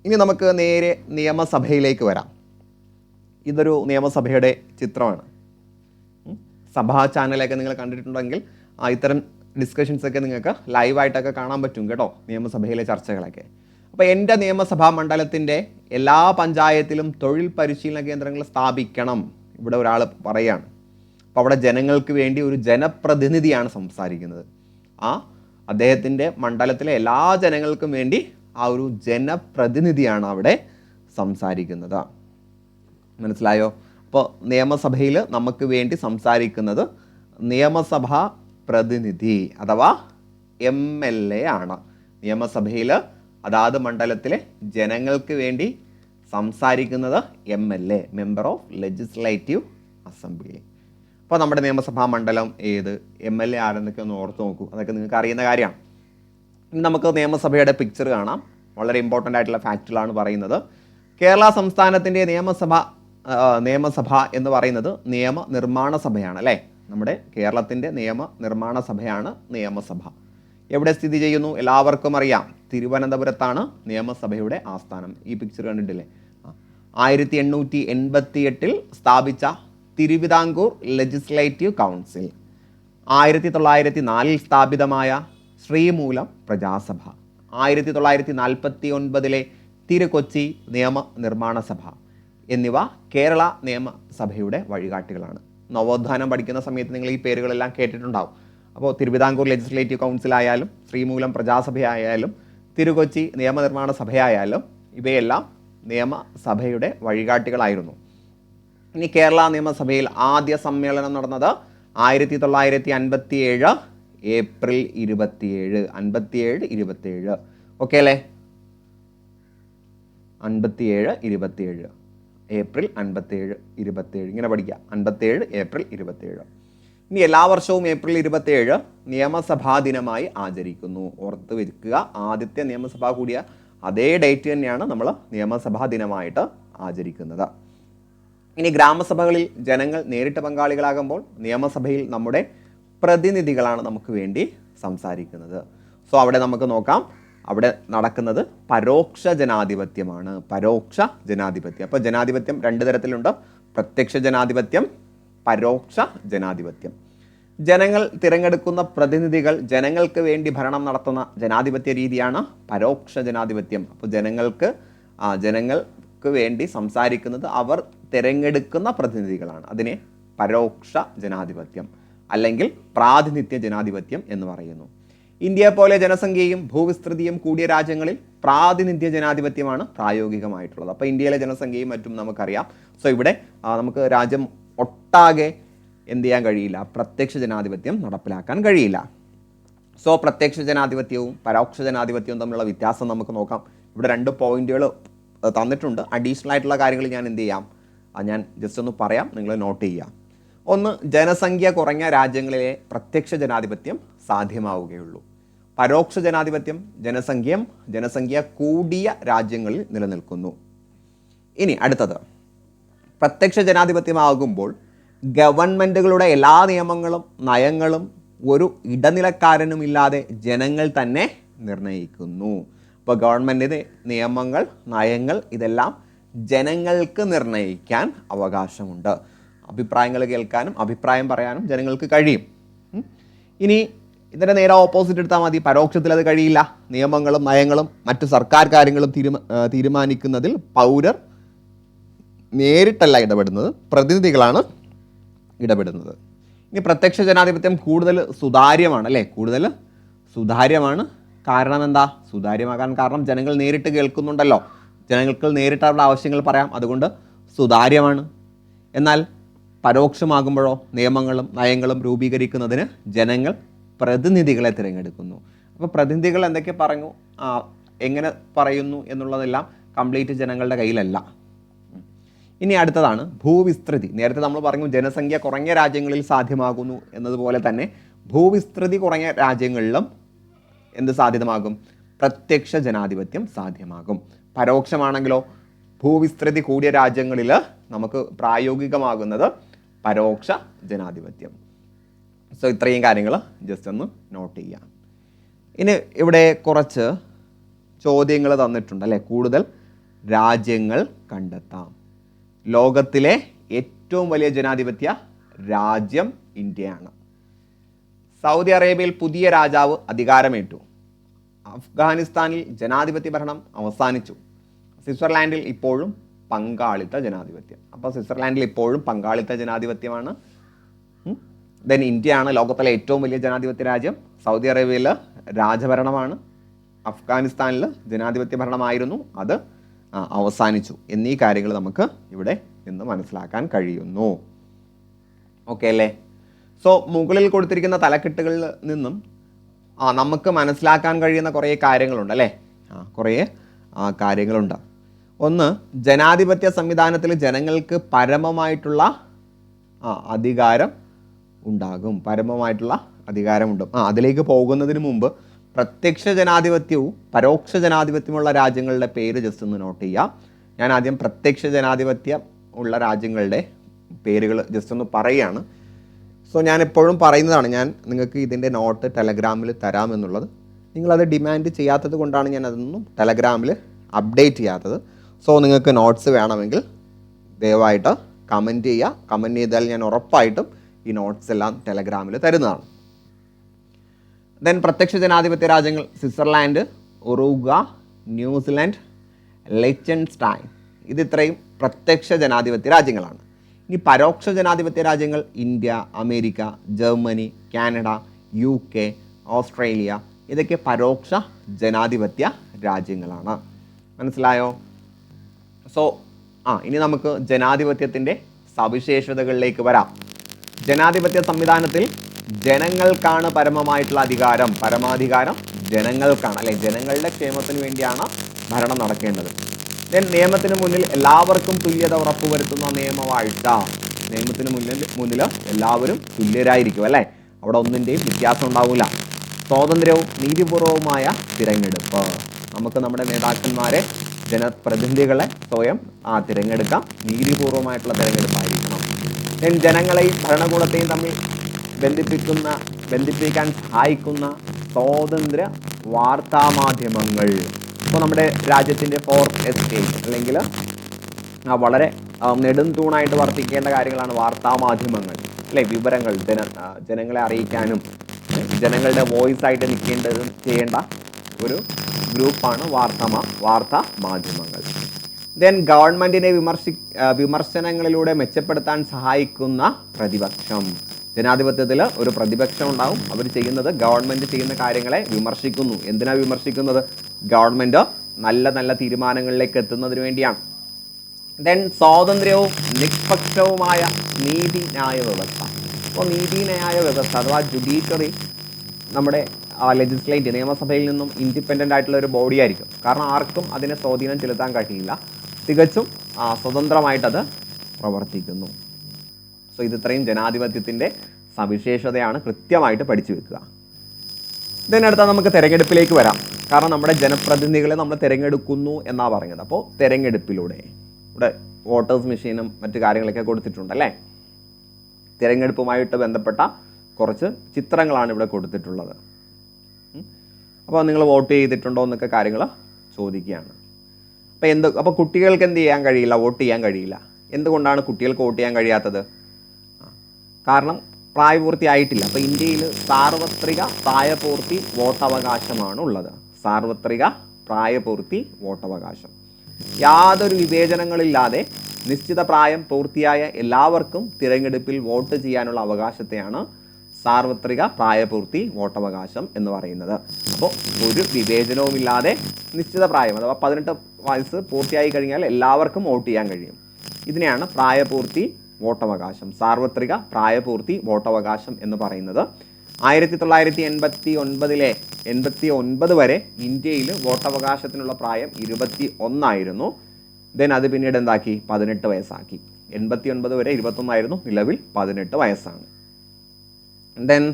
ഇനി നമുക്ക് നേരെ നിയമസഭയിലേക്ക് വരാം. ഇതൊരു നിയമസഭയുടെ ചിത്രമാണ്. സഭാ ചാനലൊക്കെ നിങ്ങൾ കണ്ടിട്ടുണ്ടെങ്കിൽ ഇത്തരം ഡിസ്കഷൻസൊക്കെ നിങ്ങൾക്ക് ലൈവായിട്ടൊക്കെ കാണാൻ പറ്റും കേട്ടോ, നിയമസഭയിലെ ചർച്ചകളൊക്കെ. അപ്പോൾ എൻ്റെ നിയമസഭാ മണ്ഡലത്തിൻ്റെ എല്ലാ പഞ്ചായത്തിലും തൊഴിൽ പരിശീലന കേന്ദ്രങ്ങൾ സ്ഥാപിക്കണം ഇവിടെ ഒരാൾ പറയുകയാണ്. അപ്പോൾ അവിടെ ജനങ്ങൾക്ക് വേണ്ടി ഒരു ജനപ്രതിനിധിയാണ് സംസാരിക്കുന്നത്. അദ്ദേഹത്തിൻ്റെ മണ്ഡലത്തിലെ എല്ലാ ജനങ്ങൾക്കും വേണ്ടി ആ ഒരു ജനപ്രതിനിധിയാണ് അവിടെ സംസാരിക്കുന്നത്. മനസ്സിലായോ? അപ്പോൾ നിയമസഭയിൽ നമുക്ക് വേണ്ടി സംസാരിക്കുന്നത് നിയമസഭാ പ്രതിനിധി അഥവാ MLA ആണ്. നിയമസഭയിൽ അതാത് മണ്ഡലത്തിലെ ജനങ്ങൾക്ക് വേണ്ടി സംസാരിക്കുന്നത് MLA, member of legislative assembly. അപ്പോൾ നമ്മുടെ നിയമസഭാ മണ്ഡലം ഏത്, MLA ആരെന്നൊക്കെ ഒന്ന് ഓർത്ത് നോക്കൂ. അതൊക്കെ നിങ്ങൾക്ക് അറിയുന്ന കാര്യമാണ്. ഇനി നമുക്ക് നിയമസഭയുടെ പിക്ചർ കാണാം. വളരെ ഇമ്പോർട്ടൻ്റ് ആയിട്ടുള്ള ഫാക്റ്റുകളാണ് പറയുന്നത്. കേരള സംസ്ഥാനത്തിൻ്റെ നിയമസഭ എന്ന് പറയുന്നത് നിയമനിർമ്മാണ സഭയാണ് അല്ലേ. നമ്മുടെ കേരളത്തിൻ്റെ നിയമനിർമ്മാണ സഭയാണ് നിയമസഭ. എവിടെ സ്ഥിതി ചെയ്യുന്നു? എല്ലാവർക്കും അറിയാം, തിരുവനന്തപുരത്താണ് നിയമസഭയുടെ ആസ്ഥാനം. ഈ പിക്ചർ കണ്ടിട്ടില്ലേ? 1888 സ്ഥാപിച്ച തിരുവിതാംകൂർ ലെജിസ്ലേറ്റീവ് കൗൺസിൽ, 1904 സ്ഥാപിതമായ ശ്രീമൂലം പ്രജാസഭ, 1949 തിരുക്കൊച്ചി നിയമനിർമ്മാണ സഭ എന്നിവ കേരള നിയമസഭയുടെ വഴികാട്ടികളാണ്. നവോത്ഥാനം പഠിക്കുന്ന സമയത്ത് നിങ്ങൾ ഈ പേരുകളെല്ലാം കേട്ടിട്ടുണ്ടാവും. അപ്പോൾ തിരുവിതാംകൂർ ലെജിസ്ലേറ്റീവ് കൗൺസിൽ ആയാലും ശ്രീമൂലം പ്രജാസഭയായാലും തിരുക്കൊച്ചി നിയമനിർമ്മാണ സഭയായാലും ഇവയെല്ലാം നിയമസഭയുടെ വഴികാട്ടികളായിരുന്നു. ഇനി കേരള നിയമസഭയിൽ ആദ്യ സമ്മേളനം നടന്നത് 1957 ഏപ്രിൽ 27. 57 ഓക്കെ അല്ലേ? 57 ഏപ്രിൽ 57 ഇങ്ങനെ പഠിക്കുക. 57 ഏപ്രിൽ 27. ഇനി എല്ലാ വർഷവും ഏപ്രിൽ 27 നിയമസഭാ ദിനമായി ആചരിക്കുന്നു. ഓർത്ത് വെക്കുക, ആദ്യത്തെ നിയമസഭ കൂടിയ അതേ ഡേറ്റ് തന്നെയാണ് നമ്മൾ നിയമസഭാ ദിനമായിട്ട് ആചരിക്കുന്നത്. ഇനി ഗ്രാമസഭകളിൽ ജനങ്ങൾ നേരിട്ട് പങ്കാളികളാകുമ്പോൾ നിയമസഭയിൽ നമ്മുടെ പ്രതിനിധികളാണ് നമുക്ക് വേണ്ടി സംസാരിക്കുന്നത്. സോ അവിടെ നമുക്ക് നോക്കാം, അവിടെ നടക്കുന്നത് പരോക്ഷ ജനാധിപത്യമാണ്. പരോക്ഷ ജനാധിപത്യം. അപ്പോൾ ജനാധിപത്യം രണ്ട് തരത്തിലുണ്ട്: പ്രത്യക്ഷ ജനാധിപത്യം, പരോക്ഷ ജനാധിപത്യം. ജനങ്ങൾ തിരഞ്ഞെടുക്കുന്ന പ്രതിനിധികൾ ജനങ്ങൾക്ക് വേണ്ടി ഭരണം നടത്തുന്ന ജനാധിപത്യ രീതിയാണ് പരോക്ഷ ജനാധിപത്യം. അപ്പോൾ ജനങ്ങൾക്ക് വേണ്ടി സംസാരിക്കുന്നത് അവർ തിരഞ്ഞെടുക്കുന്ന പ്രതിനിധികളാണ്. അതിനെ പരോക്ഷ ജനാധിപത്യം അല്ലെങ്കിൽ പ്രാതിനിധ്യ ജനാധിപത്യം എന്ന് പറയുന്നു. ഇന്ത്യയെ പോലെ ജനസംഖ്യയും ഭൂവിസ്തൃതിയും കൂടിയ രാജ്യങ്ങളിൽ പ്രാതിനിധ്യ ജനാധിപത്യമാണ് പ്രായോഗികമായിട്ടുള്ളത്. അപ്പോൾ ഇന്ത്യയിലെ ജനസംഖ്യയും മറ്റും നമുക്കറിയാം. സോ ഇവിടെ നമുക്ക് രാജ്യം ഒട്ടാകെ എന്ത് ചെയ്യാൻ കഴിയില്ല, പ്രത്യക്ഷ ജനാധിപത്യം നടപ്പിലാക്കാൻ കഴിയില്ല. സോ പ്രത്യക്ഷ ജനാധിപത്യവും പരോക്ഷ ജനാധിപത്യവും തമ്മിലുള്ള വ്യത്യാസം നമുക്ക് നോക്കാം. ഇവിടെ 2 പോയിന്റുകൾ തന്നിട്ടുണ്ട്. അഡീഷണൽ ആയിട്ടുള്ള കാര്യങ്ങൾ ഞാൻ എന്ത് ചെയ്യാം, ഞാൻ ജസ്റ്റ് ഒന്ന് പറയാം, നിങ്ങൾ നോട്ട് ചെയ്യാം. ഒന്ന്, ജനസംഖ്യ കുറഞ്ഞ രാജ്യങ്ങളിലെ പ്രത്യക്ഷ ജനാധിപത്യം സാധ്യമാവുകയുള്ളൂ. പരോക്ഷ ജനാധിപത്യം ജനസംഖ്യ കൂടിയ രാജ്യങ്ങളിൽ നിലനിൽക്കുന്നു. ഇനി അടുത്തത്, പ്രത്യക്ഷ ജനാധിപത്യമാകുമ്പോൾ ഗവൺമെൻറ്റുകളുടെ എല്ലാ നിയമങ്ങളും നയങ്ങളും ഒരു ഇടനിലക്കാരനുമില്ലാതെ ജനങ്ങൾ തന്നെ നിർണ്ണയിക്കുന്നു. ഇപ്പോൾ ഗവൺമെൻറ്റിൻ്റെ നിയമങ്ങൾ, നയങ്ങൾ ഇതെല്ലാം ജനങ്ങൾക്ക് നിർണ്ണയിക്കാൻ അവകാശമുണ്ട്. അഭിപ്രായങ്ങൾ കേൾക്കാനും അഭിപ്രായം പറയാനും ജനങ്ങൾക്ക് കഴിയും. ഇനി ഇതിൻ്റെ നേരെ ഓപ്പോസിറ്റ് എടുത്താൽ മതി. പരോക്ഷത്തിൽ അത് കഴിയില്ല. നിയമങ്ങളും നയങ്ങളും മറ്റു സർക്കാർ കാര്യങ്ങളും തീരുമാനിക്കുന്നതിൽ പൗരർ നേരിട്ടല്ല ഇടപെടുന്നത്, പ്രതിനിധികളാണ് ഇടപെടുന്നത്. ഇനി പ്രത്യക്ഷ ജനാധിപത്യം കൂടുതൽ സുതാര്യമാണ് അല്ലേ, കൂടുതൽ സുതാര്യമാണ്. കാരണം എന്താ സുതാര്യമാകാൻ കാരണം? ജനങ്ങൾ നേരിട്ട് കേൾക്കുന്നുണ്ടല്ലോ, ജനങ്ങൾക്ക് നേരിട്ട് അവരുടെ ആവശ്യങ്ങൾ പറയാം, അതുകൊണ്ട് സുതാര്യമാണ്. എന്നാൽ പരോക്ഷമാകുമ്പോഴോ നിയമങ്ങളും നയങ്ങളും രൂപീകരിക്കുന്നതിന് ജനങ്ങൾ പ്രതിനിധികളെ തിരഞ്ഞെടുക്കുന്നു. അപ്പോൾ പ്രതിനിധികൾ എന്തൊക്കെ പറഞ്ഞു, എങ്ങനെ പറയുന്നു എന്നുള്ളതെല്ലാം കംപ്ലീറ്റ് ജനങ്ങളുടെ കയ്യിലല്ല. ഇനി അടുത്തതാണ് ഭൂവിസ്തൃതി. നേരത്തെ നമ്മൾ പറഞ്ഞു ജനസംഖ്യ കുറഞ്ഞ രാജ്യങ്ങളിൽ സാധ്യമാകുന്നു എന്നതുപോലെ തന്നെ ഭൂവിസ്തൃതി കുറഞ്ഞ രാജ്യങ്ങളിലും എന്ത് സാധ്യമാകും? പ്രത്യക്ഷ ജനാധിപത്യം സാധ്യമാകും. പരോക്ഷമാണെങ്കിലോ ഭൂവിസ്തൃതി കൂടിയ രാജ്യങ്ങളിൽ നമുക്ക് പ്രായോഗികമാകുന്നത് പരോക്ഷ ജനാധിപത്യം. സോ ഇത്രയും കാര്യങ്ങൾ ജസ്റ്റ് ഒന്ന് നോട്ട് ചെയ്യാം. ഇനി ഇവിടെ കുറച്ച് ചോദ്യങ്ങൾ തന്നിട്ടുണ്ട് അല്ലേ. കൂടുതൽ രാജ്യങ്ങൾ കണ്ടെത്താം. ലോകത്തിലെ ഏറ്റവും വലിയ ജനാധിപത്യ രാജ്യം ഇന്ത്യയാണ്. സൗദി അറേബ്യയിൽ പുതിയ രാജാവ് അധികാരമേറ്റു. അഫ്ഗാനിസ്ഥാനിൽ ജനാധിപത്യ ഭരണം അവസാനിച്ചു. സ്വിറ്റ്സർലാൻഡിൽ ഇപ്പോഴും പങ്കാളിത്ത ജനാധിപത്യം. അപ്പോൾ സ്വിറ്റ്സർലാൻഡിൽ ഇപ്പോഴും പങ്കാളിത്ത ജനാധിപത്യമാണ്. ദെൻ ഇന്ത്യയാണ് ലോകത്തിലെ ഏറ്റവും വലിയ ജനാധിപത്യ രാജ്യം. സൗദി അറേബ്യയിൽ രാജഭരണമാണ്. അഫ്ഗാനിസ്ഥാനിൽ ജനാധിപത്യ ഭരണമായിരുന്നു, അത് അവസാനിച്ചു. എന്നീ കാര്യങ്ങൾ നമുക്ക് ഇവിടെ നിന്ന് മനസ്സിലാക്കാൻ കഴിയുന്നു. ഓക്കെ അല്ലേ? സോ മുകളിൽ കൊടുത്തിരിക്കുന്ന തലക്കെട്ടുകളിൽ നിന്നും നമുക്ക് മനസ്സിലാക്കാൻ കഴിയുന്ന കുറേ കാര്യങ്ങളുണ്ട് അല്ലേ. കുറേ കാര്യങ്ങളുണ്ട്. ഒന്ന്, ജനാധിപത്യ സംവിധാനത്തിൽ ജനങ്ങൾക്ക് പരമമായിട്ടുള്ള അധികാരം ഉണ്ടാകും. പരമമായിട്ടുള്ള അധികാരമുണ്ട്. അതിലേക്ക് പോകുന്നതിന് മുമ്പ് പ്രത്യക്ഷ ജനാധിപത്യവും പരോക്ഷ ജനാധിപത്യമുള്ള രാജ്യങ്ങളുടെ പേര് ജസ്റ്റ് ഒന്ന് നോട്ട് ചെയ്യാം. ഞാൻ ആദ്യം പ്രത്യക്ഷ ജനാധിപത്യം ഉള്ള രാജ്യങ്ങളുടെ പേരുകൾ ജസ്റ്റ് ഒന്ന് പറയുകയാണ്. സോ ഞാൻ എപ്പോഴും പറയുന്നതാണ്, ഞാൻ നിങ്ങൾക്ക് ഇതിൻ്റെ നോട്ട് ടെലഗ്രാമിൽ തരാമെന്നുള്ളത്. നിങ്ങളത് ഡിമാൻഡ് ചെയ്യാത്തത് കൊണ്ടാണ് ഞാൻ അതൊന്നും ടെലഗ്രാമിൽ അപ്ഡേറ്റ് ചെയ്യാത്തത്. സോ നിങ്ങൾക്ക് നോട്ട്സ് വേണമെങ്കിൽ ദയവായിട്ട് കമൻറ്റ് ചെയ്യുക. കമൻറ്റ് ചെയ്താൽ ഞാൻ ഉറപ്പായിട്ടും ഈ നോട്ട്സ് എല്ലാം ടെലഗ്രാമിൽ തരുന്നതാണ്. ദെൻ പ്രത്യക്ഷ ജനാധിപത്യ രാജ്യങ്ങൾ സ്വിറ്റ്സർലാൻഡ്, ഉറുഗ്വ, ന്യൂസിലാൻഡ്, ലിച്ചൻസ്റ്റൈൻ. ഇതിത്രയും പ്രത്യക്ഷ ജനാധിപത്യ രാജ്യങ്ങളാണ്. ഇനി പരോക്ഷ ജനാധിപത്യ രാജ്യങ്ങൾ India, America, Germany, Canada, UK, Australia. ഇതൊക്കെ പരോക്ഷ ജനാധിപത്യ രാജ്യങ്ങളാണ്. മനസ്സിലായോ? സോ ഇനി നമുക്ക് ജനാധിപത്യത്തിൻ്റെ സവിശേഷതകളിലേക്ക് വരാം. ജനാധിപത്യ സംവിധാനത്തിൽ ജനങ്ങൾക്കാണ് പരമമായിട്ടുള്ള അധികാരം. പരമാധികാരം ജനങ്ങൾക്കാണ് അല്ലെ. ജനങ്ങളുടെ ക്ഷേമത്തിന് വേണ്ടിയാണ് ഭരണം നടക്കേണ്ടത്. ദെൻ നിയമത്തിന് മുന്നിൽ എല്ലാവർക്കും തുല്യത ഉറപ്പുവരുത്തുന്ന നിയമവാഴ്ച. നിയമത്തിന് മുന്നിൽ എല്ലാവരും തുല്യരായിരിക്കും അല്ലേ. അവിടെ ഒന്നിൻ്റെയും വ്യത്യാസം ഉണ്ടാവില്ല. സ്വാതന്ത്ര്യവും നീതിപൂർവവുമായ തിരഞ്ഞെടുപ്പ്. നമുക്ക് നമ്മുടെ നേതാക്കന്മാരെ, ജനപ്രതിനിധികളെ സ്വയം തിരഞ്ഞെടുക്കാം. നീതിപൂർവമായിട്ടുള്ള തിരഞ്ഞെടുപ്പായിരിക്കണം. ദെൻ ജനങ്ങളെയും ഭരണകൂടത്തെയും തമ്മിൽ ബന്ധിപ്പിക്കാൻ സഹായിക്കുന്ന സ്വതന്ത്ര വാർത്താമാധ്യമങ്ങൾ. ഇപ്പോൾ നമ്മുടെ രാജ്യത്തിൻ്റെ 4th എസ്റ്റേറ്റ് അല്ലെങ്കിൽ വളരെ നെടും തൂണായിട്ട് വർത്തിക്കേണ്ട കാര്യങ്ങളാണ് വാർത്താമാധ്യമങ്ങൾ അല്ലേ. വിവരങ്ങൾ ജനങ്ങളെ അറിയിക്കാനും ജനങ്ങളുടെ വോയിസ് ആയിട്ട് ചെയ്യേണ്ട ഒരു ഗ്രൂപ്പാണ് വാർത്താ മാധ്യമങ്ങൾ. ദെൻ ഗവൺമെൻറ്റിനെ വിമർശനങ്ങളിലൂടെ മെച്ചപ്പെടുത്താൻ സഹായിക്കുന്ന പ്രതിപക്ഷം. ജനാധിപത്യത്തിൽ ഒരു പ്രതിപക്ഷം ഉണ്ടാവും. അവർ ചെയ്യുന്നത്, ഗവൺമെൻറ് ചെയ്യുന്ന കാര്യങ്ങളെ വിമർശിക്കുന്നു. എന്തിനാണ് വിമർശിക്കുന്നത്? ഗവൺമെൻറ് നല്ല നല്ല തീരുമാനങ്ങളിലേക്ക് എത്തുന്നതിന് വേണ്ടിയാണ്. ദെൻ സ്വാതന്ത്ര്യവും നിഷ്പക്ഷവുമായ നീതിന്യായ വ്യവസ്ഥ. അപ്പോൾ നീതിന്യായ വ്യവസ്ഥ അഥവാ ജുഡീഷ്യറി നമ്മുടെ ലെജിസ്ലേറ്റീവ് നിയമസഭയിൽ നിന്നും ഇൻഡിപെൻഡൻ്റ് ആയിട്ടുള്ള ഒരു ബോഡി ആയിരിക്കും. കാരണം ആർക്കും അതിനെ സ്വാധീനം ചെലുത്താൻ കഴിയില്ല. തികച്ചും സ്വതന്ത്രമായിട്ടത് പ്രവർത്തിക്കുന്നു. സോ ഇത്രയും ജനാധിപത്യത്തിൻ്റെ സവിശേഷതയാണ്. കൃത്യമായിട്ട് പഠിച്ചു വെക്കുക. ഇതിനടുത്ത് നമുക്ക് തിരഞ്ഞെടുപ്പിലേക്ക് വരാം. കാരണം നമ്മുടെ ജനപ്രതിനിധികളെ നമ്മൾ തിരഞ്ഞെടുക്കുന്നു എന്നാണ് പറഞ്ഞത്. അപ്പോൾ തിരഞ്ഞെടുപ്പിലൂടെ ഇവിടെ വോട്ടേഴ്സ് മെഷീനും മറ്റു കാര്യങ്ങളൊക്കെ കൊടുത്തിട്ടുണ്ടല്ലേ. തിരഞ്ഞെടുപ്പുമായിട്ട് ബന്ധപ്പെട്ട കുറച്ച് ചിത്രങ്ങളാണ് ഇവിടെ കൊടുത്തിട്ടുള്ളത്. അപ്പോൾ നിങ്ങൾ വോട്ട് ചെയ്തിട്ടുണ്ടോ എന്നൊക്കെ കാര്യങ്ങൾ ചോദിക്കുകയാണ്. അപ്പോൾ കുട്ടികൾക്ക് എന്ത് ചെയ്യാൻ കഴിയില്ല? വോട്ട് ചെയ്യാൻ കഴിയില്ല. എന്തുകൊണ്ടാണ് കുട്ടികൾക്ക് വോട്ട് ചെയ്യാൻ കഴിയാത്തത്? കാരണം പ്രായപൂർത്തിയായിട്ടില്ല. അപ്പോൾ ഇന്ത്യയിൽ സാർവത്രിക പ്രായപൂർത്തി വോട്ടവകാശമാണ് ഉള്ളത്. സാർവത്രിക പ്രായപൂർത്തി വോട്ടവകാശം. യാതൊരു വിവേചനങ്ങളില്ലാതെ നിശ്ചിത പ്രായം പൂർത്തിയായ എല്ലാവർക്കും തിരഞ്ഞെടുപ്പിൽ വോട്ട് ചെയ്യാനുള്ള അവകാശത്തെയാണ് സാർവത്രിക പ്രായപൂർത്തി വോട്ടവകാശം എന്ന് പറയുന്നത്. അപ്പോൾ ഒരു വിവേചനവുമില്ലാതെ നിശ്ചിത പ്രായം അഥവാ 18 വയസ്സ് പൂർത്തിയായി കഴിഞ്ഞാൽ എല്ലാവർക്കും വോട്ട് ചെയ്യാൻ കഴിയും. ഇതിനെയാണ് പ്രായപൂർത്തി വോട്ടവകാശം, സാർവത്രിക പ്രായപൂർത്തി വോട്ടവകാശം എന്ന് പറയുന്നത്. 1989 വരെ ഇന്ത്യയിൽ വോട്ടവകാശത്തിനുള്ള പ്രായം 21 ദെൻ അത് പിന്നീട് എന്താക്കി 18 വയസ്സാക്കി. 89 വരെ 21 നിലവിൽ 18 വയസ്സാണ്. ദെൻ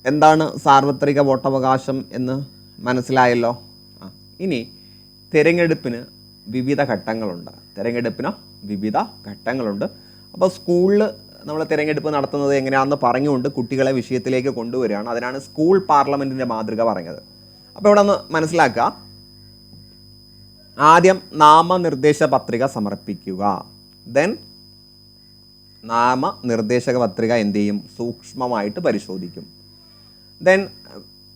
എന്താണ് സാർവത്രിക വോട്ടവകാശം എന്ന് മനസ്സിലായല്ലോ. ഇനി തിരഞ്ഞെടുപ്പിന് വിവിധ ഘട്ടങ്ങളുണ്ട്. അപ്പോൾ സ്കൂളിൽ നമ്മൾ തിരഞ്ഞെടുപ്പ് നടത്തുന്നത് എങ്ങനെയാണെന്ന് പറഞ്ഞുകൊണ്ട് കുട്ടികളെ വിഷയത്തിലേക്ക് കൊണ്ടുവരികയാണ്. അതിനാണ് സ്കൂൾ പാർലമെൻറ്റിൻ്റെ മാതൃക പറഞ്ഞത്. അപ്പോൾ ഇവിടെ ഒന്ന് മനസ്സിലാക്കുക. ആദ്യം നാമനിർദ്ദേശ പത്രിക സമർപ്പിക്കുക. ദെൻ നാമനിർദ്ദേശക പത്രിക എന്ത് ചെയ്യും? സൂക്ഷ്മമായിട്ട് പരിശോധിക്കും. ദെൻ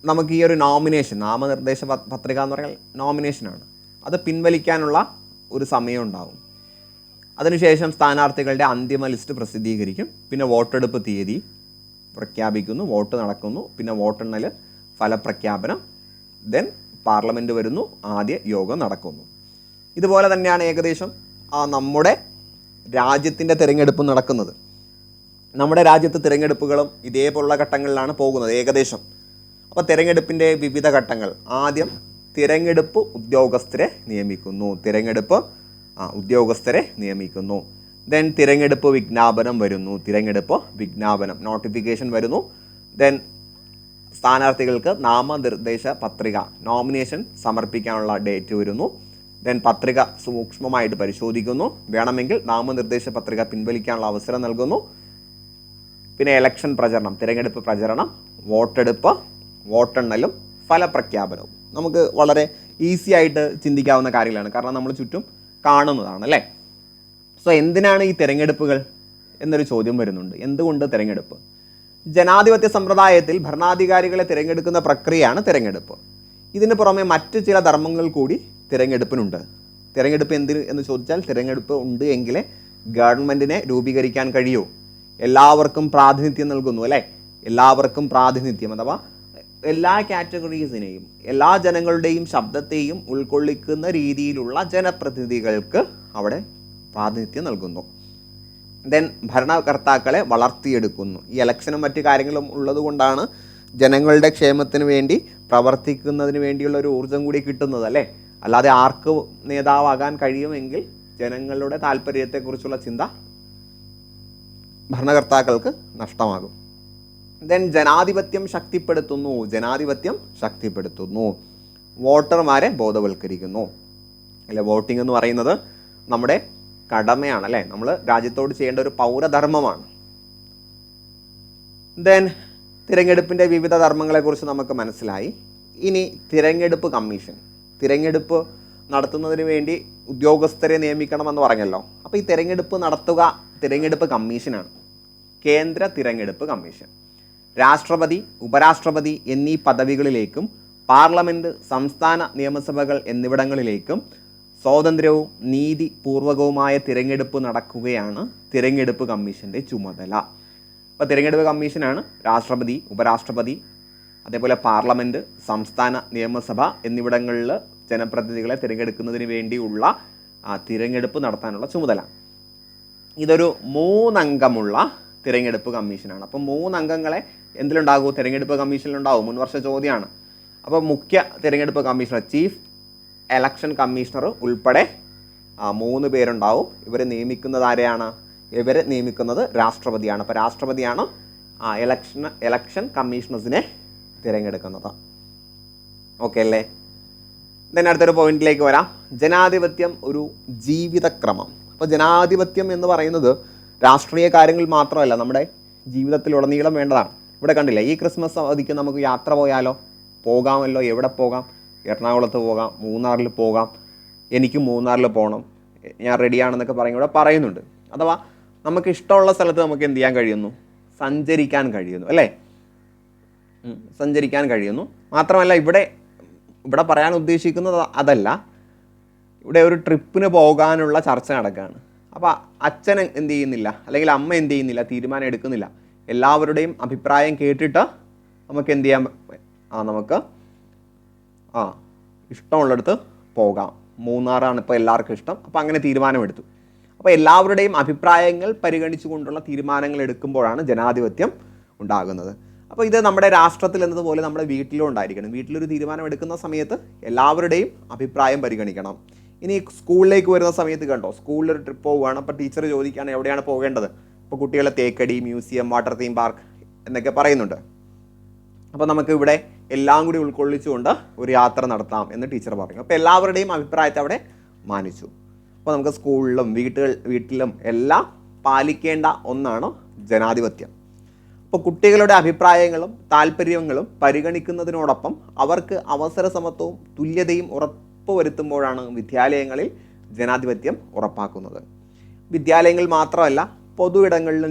നമുക്ക് ഈ ഒരു നാമനിർദ്ദേശ പത്രിക എന്ന് പറഞ്ഞാൽ നോമിനേഷനാണ്. അത് പിൻവലിക്കാനുള്ള ഒരു സമയം ഉണ്ടാവും. അതിനുശേഷം സ്ഥാനാർത്ഥികളുടെ അന്തിമ ലിസ്റ്റ് പ്രസിദ്ധീകരിക്കും. പിന്നെ വോട്ടെടുപ്പ് തീയതി പ്രഖ്യാപിക്കുന്നു, വോട്ട് നടക്കുന്നു, പിന്നെ വോട്ടെണ്ണൽ, ഫലപ്രഖ്യാപനം, ദെൻ പാർലമെൻറ്റ് വരുന്നു, ആദ്യ യോഗം നടക്കുന്നു. ഇതുപോലെ തന്നെയാണ് ഏകദേശം നമ്മുടെ രാജ്യത്തിൻ്റെ തിരഞ്ഞെടുപ്പ് നടക്കുന്നത്. നമ്മുടെ രാജ്യത്ത് തിരഞ്ഞെടുപ്പുകളും ഇതേപോലുള്ള ഘട്ടങ്ങളിലാണ് പോകുന്നത് ഏകദേശം. അപ്പോൾ തിരഞ്ഞെടുപ്പിൻ്റെ വിവിധ ഘട്ടങ്ങൾ. ആദ്യം തിരഞ്ഞെടുപ്പ് ഉദ്യോഗസ്ഥരെ നിയമിക്കുന്നു. ദെൻ തിരഞ്ഞെടുപ്പ് വിജ്ഞാപനം വരുന്നു. നോട്ടിഫിക്കേഷൻ വരുന്നു. ദെൻ സ്ഥാനാർത്ഥികൾക്ക് നാമനിർദ്ദേശ പത്രിക നോമിനേഷൻ സമർപ്പിക്കാനുള്ള ഡേറ്റ് വരുന്നു. ദെൻ പത്രിക സൂക്ഷ്മമായിട്ട് പരിശോധിക്കുന്നു. വേണമെങ്കിൽ നാമനിർദ്ദേശ പത്രിക പിൻവലിക്കാനുള്ള അവസരം നൽകുന്നു. പിന്നെ ഇലക്ഷൻ പ്രചരണം, തിരഞ്ഞെടുപ്പ് പ്രചരണം, വോട്ടെടുപ്പ്, വോട്ടെണ്ണലും ഫലപ്രഖ്യാപനവും നമുക്ക് വളരെ ഈസി ആയിട്ട് ചിന്തിക്കാവുന്ന കാര്യങ്ങളാണ്. കാരണം നമ്മൾ ചുറ്റും കാണുന്നതാണ് അല്ലേ. സോ എന്തിനാണ് ഈ തിരഞ്ഞെടുപ്പുകൾ എന്നൊരു ചോദ്യം വരുന്നുണ്ട്. എന്തുകൊണ്ട് തിരഞ്ഞെടുപ്പ്? ജനാധിപത്യ സമ്പ്രദായത്തിൽ ഭരണാധികാരികളെ തിരഞ്ഞെടുക്കുന്ന പ്രക്രിയയാണ് തിരഞ്ഞെടുപ്പ്. ഇതിന് പുറമെ മറ്റ് ചില ധർമ്മങ്ങൾ കൂടി തിരഞ്ഞെടുപ്പിനുണ്ട്. തിരഞ്ഞെടുപ്പ് എന്തിന് എന്ന് ചോദിച്ചാൽ, തിരഞ്ഞെടുപ്പ് ഉണ്ട് എങ്കിലേ ഗവൺമെൻറ്റിനെ രൂപീകരിക്കാൻ കഴിയൂ. എല്ലാവർക്കും പ്രാതിനിധ്യം നൽകുന്നു അല്ലേ. എല്ലാവർക്കും പ്രാതിനിധ്യം അഥവാ എല്ലാ കാറ്റഗറീസിനെയും എല്ലാ ജനങ്ങളുടെയും ശബ്ദത്തെയും ഉൾക്കൊള്ളിക്കുന്ന രീതിയിലുള്ള ജനപ്രതിനിധികൾക്ക് അവിടെ പ്രാതിനിധ്യം നൽകുന്നു. ദെൻ ഭരണകർത്താക്കളെ വളർത്തിയെടുക്കുന്നു. ഈ ഇലക്ഷനും മറ്റു കാര്യങ്ങളും ഉള്ളതുകൊണ്ടാണ് ജനങ്ങളുടെ ക്ഷേമത്തിന് വേണ്ടി പ്രവർത്തിക്കുന്നതിന് വേണ്ടിയുള്ള ഒരു ഊർജ്ജം കൂടി കിട്ടുന്നത് അല്ലേ. അല്ലാതെ ആർക്ക് നേതാവാകാൻ കഴിയുമെങ്കിൽ ജനങ്ങളുടെ താല്പര്യത്തെക്കുറിച്ചുള്ള ചിന്ത ഭരണകർത്താക്കൾക്ക് നഷ്ടമാകും. ദെൻ ജനാധിപത്യം ശക്തിപ്പെടുത്തുന്നു. വോട്ടർമാരെ ബോധവൽക്കരിക്കുന്നു അല്ലെ. വോട്ടിംഗ് എന്ന് പറയുന്നത് നമ്മുടെ കടമയാണ് അല്ലേ. നമ്മൾ രാജ്യത്തോട് ചെയ്യേണ്ട ഒരു പൗരധർമ്മമാണ്. ദെൻ തിരഞ്ഞെടുപ്പിൻ്റെ വിവിധ ധർമ്മങ്ങളെക്കുറിച്ച് നമുക്ക് മനസ്സിലായി. ഇനി തിരഞ്ഞെടുപ്പ് നടത്തുന്നതിന് വേണ്ടി ഉദ്യോഗസ്ഥരെ നിയമിക്കണമെന്ന് പറഞ്ഞല്ലോ. അപ്പോൾ ഈ തിരഞ്ഞെടുപ്പ് നടത്തുക തിരഞ്ഞെടുപ്പ് കമ്മീഷനാണ്. കേന്ദ്ര തിരഞ്ഞെടുപ്പ് കമ്മീഷൻ. രാഷ്ട്രപതി, ഉപരാഷ്ട്രപതി എന്നീ പദവികളിലേക്കും പാർലമെൻറ്റ്, സംസ്ഥാന നിയമസഭകൾ എന്നിവിടങ്ങളിലേക്കും സ്വതന്ത്രവും നീതിപൂർവകവുമായ തിരഞ്ഞെടുപ്പ് നടക്കുകയാണ് തിരഞ്ഞെടുപ്പ് കമ്മീഷൻ്റെ ചുമതല. അപ്പോൾ തിരഞ്ഞെടുപ്പ് കമ്മീഷനാണ് രാഷ്ട്രപതി, ഉപരാഷ്ട്രപതി, അതേപോലെ പാർലമെൻറ്റ്, സംസ്ഥാന നിയമസഭ എന്നിവിടങ്ങളിൽ ജനപ്രതിനിധികളെ തിരഞ്ഞെടുക്കുന്നതിന് വേണ്ടിയുള്ള തിരഞ്ഞെടുപ്പ് നടത്താനുള്ള ചുമതല. ഇതൊരു 3 അംഗമുള്ള തിരഞ്ഞെടുപ്പ് കമ്മീഷനാണ്. അപ്പോൾ 3 അംഗങ്ങളെ എന്തിലുണ്ടാകും? തിരഞ്ഞെടുപ്പ് കമ്മീഷനിലുണ്ടാവും. മുൻവർഷ ചോദ്യമാണ്. അപ്പോൾ മുഖ്യ തിരഞ്ഞെടുപ്പ് കമ്മീഷണർ, ചീഫ് ഇലക്ഷൻ കമ്മീഷണർ ഉൾപ്പെടെ 3 പേരുണ്ടാവും. ഇവരെ നിയമിക്കുന്നത് ആരെയാണ്? ഇവരെ നിയമിക്കുന്നത് രാഷ്ട്രപതിയാണ്. അപ്പോൾ രാഷ്ട്രപതിയാണ് ഇലക്ഷൻ കമ്മീഷണേഴ്സിനെ തിരഞ്ഞെടുക്കുന്നത്. ഓക്കെ അല്ലേ? ദെൻ അടുത്തൊരു പോയിന്റിലേക്ക് വരാം. ജനാധിപത്യം ഒരു ജീവിതക്രമം. അപ്പോൾ ജനാധിപത്യം എന്ന് പറയുന്നത് രാഷ്ട്രീയ കാര്യങ്ങൾ മാത്രമല്ല, നമ്മുടെ ജീവിതത്തിലുടനീളം വേണ്ടതാണ്. ഇവിടെ കണ്ടില്ലേ, ഈ ക്രിസ്മസ് അവധിക്ക് നമുക്ക് യാത്ര പോകാമല്ലോ. എവിടെ പോകാം? എറണാകുളത്ത് പോകാം, മൂന്നാറിൽ പോകാം. എനിക്ക് മൂന്നാറിൽ പോകണം, ഞാൻ റെഡിയാണെന്നൊക്കെ ഇവിടെ പറയുന്നുണ്ട്. അഥവാ നമുക്ക് ഇഷ്ടമുള്ള സ്ഥലത്ത് നമുക്ക് എന്ത് ചെയ്യാൻ കഴിയുന്നു? സഞ്ചരിക്കാൻ കഴിയുന്നു അല്ലേ. സഞ്ചരിക്കാൻ കഴിയുന്നു. മാത്രമല്ല ഇവിടെ പറയാൻ ഉദ്ദേശിക്കുന്നത് അതല്ല, ഇവിടെ ഒരു ട്രിപ്പിന് പോകാനുള്ള ചർച്ച നടക്കുകയാണ്. അപ്പോൾ അച്ഛൻ എന്ത് ചെയ്യുന്നില്ല, അല്ലെങ്കിൽ അമ്മ എന്ത് ചെയ്യുന്നില്ല, തീരുമാനം എടുക്കുന്നില്ല. എല്ലാവരുടെയും അഭിപ്രായം കേട്ടിട്ട് നമുക്ക് എന്ത് ചെയ്യാൻ, നമുക്ക് ഇഷ്ടമുള്ളിടത്ത് പോകാം. മൂന്നാറാണ് ഇപ്പോൾ എല്ലാവർക്കും ഇഷ്ടം. അപ്പോൾ അങ്ങനെ തീരുമാനമെടുത്തു. അപ്പോൾ എല്ലാവരുടെയും അഭിപ്രായങ്ങൾ പരിഗണിച്ചുകൊണ്ടുള്ള തീരുമാനങ്ങൾ എടുക്കുമ്പോഴാണ് ജനാധിപത്യം ഉണ്ടാകുന്നത്. അപ്പോൾ ഇത് നമ്മുടെ രാഷ്ട്രത്തിൽ എന്നതുപോലെ നമ്മുടെ വീട്ടിലും ഉണ്ടായിരിക്കണം. വീട്ടിലൊരു തീരുമാനം എടുക്കുന്ന സമയത്ത് എല്ലാവരുടെയും അഭിപ്രായം പരിഗണിക്കണം. ഇനി സ്കൂളിലേക്ക് വരുന്ന സമയത്ത് കണ്ടോ, സ്കൂളിലൊരു ട്രിപ്പ് പോവുകയാണ്. അപ്പോൾ ടീച്ചർ ചോദിക്കുകയാണ് എവിടെയാണ് പോകേണ്ടത്. ഇപ്പോൾ കുട്ടികളെ Thekkady, museum, water theme park എന്നൊക്കെ പറയുന്നുണ്ട്. അപ്പോൾ നമുക്ക് ഇവിടെ എല്ലാം കൂടി ഉൾക്കൊള്ളിച്ചുകൊണ്ട് ഒരു യാത്ര നടത്താം എന്ന് ടീച്ചർ പറഞ്ഞു. അപ്പോൾ എല്ലാവരുടെയും അഭിപ്രായത്തെ അവിടെ മാനിച്ചു. അപ്പോൾ നമുക്ക് സ്കൂളിലും വീട്ടിലും എല്ലാം പാലിക്കേണ്ട ഒന്നാണ് ജനാധിപത്യം. അപ്പോൾ കുട്ടികളുടെ അഭിപ്രായങ്ങളും താല്പര്യങ്ങളും പരിഗണിക്കുന്നതിനോടൊപ്പം അവർക്ക് അവസര സമത്വവും തുല്യതയും ഉറപ്പുവരുത്തുമ്പോഴാണ് വിദ്യാലയങ്ങളിൽ ജനാധിപത്യം ഉറപ്പാക്കുന്നത്. വിദ്യാലയങ്ങളിൽ മാത്രമല്ല, പൊതു ഇടങ്ങളിലും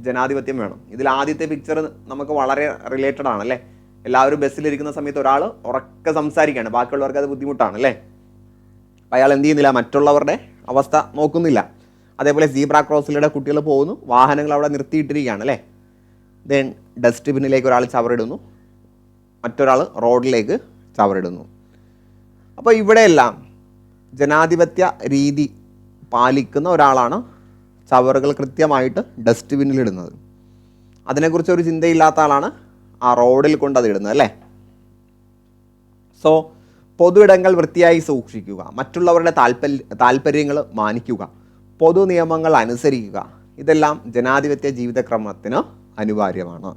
ജനാധിപത്യം വേണം. ഇതിൽ ആദ്യത്തെ പിക്ചർ നമുക്ക് വളരെ റിലേറ്റഡ് ആണ് അല്ലേ. എല്ലാവരും ബസ്സിലിരിക്കുന്ന സമയത്ത് ഒരാൾ ഉറക്കെ സംസാരിക്കുകയാണ്, ബാക്കിയുള്ളവർക്ക് അത് ബുദ്ധിമുട്ടാണ് അല്ലേ. അയാൾ എന്ത് ചെയ്യുന്നില്ല, മറ്റുള്ളവരുടെ അവസ്ഥ നോക്കുന്നില്ല. അതേപോലെ സീബ്ര ക്രോസിലൂടെ കുട്ടികൾ പോകുന്നു, വാഹനങ്ങൾ അവിടെ നിർത്തിയിട്ടിരിക്കുകയാണ് അല്ലേ. ദെൻ ഡസ്റ്റ്ബിന്നിലേക്ക് ഒരാൾ ചവറിടുന്നു, മറ്റൊരാൾ റോഡിലേക്ക് ചവറിടുന്നു. അപ്പോൾ ഇവിടെയെല്ലാം ജനാധിപത്യ രീതി പാലിക്കുന്ന ഒരാളാണ് ചവറുകൾ കൃത്യമായിട്ട് ഡസ്റ്റ്ബിന്നിലിടുന്നത്. അതിനെക്കുറിച്ച് ഒരു ചിന്തയില്ലാത്ത ആളാണ് ആ റോഡിൽ കൊണ്ടത് ഇടുന്നത് അല്ലേ. സോ പൊതു ഇടങ്ങൾ വൃത്തിയായി സൂക്ഷിക്കുക, മറ്റുള്ളവരുടെ താല്പര്യങ്ങൾ മാനിക്കുക, പൊതു നിയമങ്ങൾ അനുസരിക്കുക, ഇതെല്ലാം ജനാധിപത്യ ജീവിതക്രമത്തിന് അനിവാര്യമാണ്.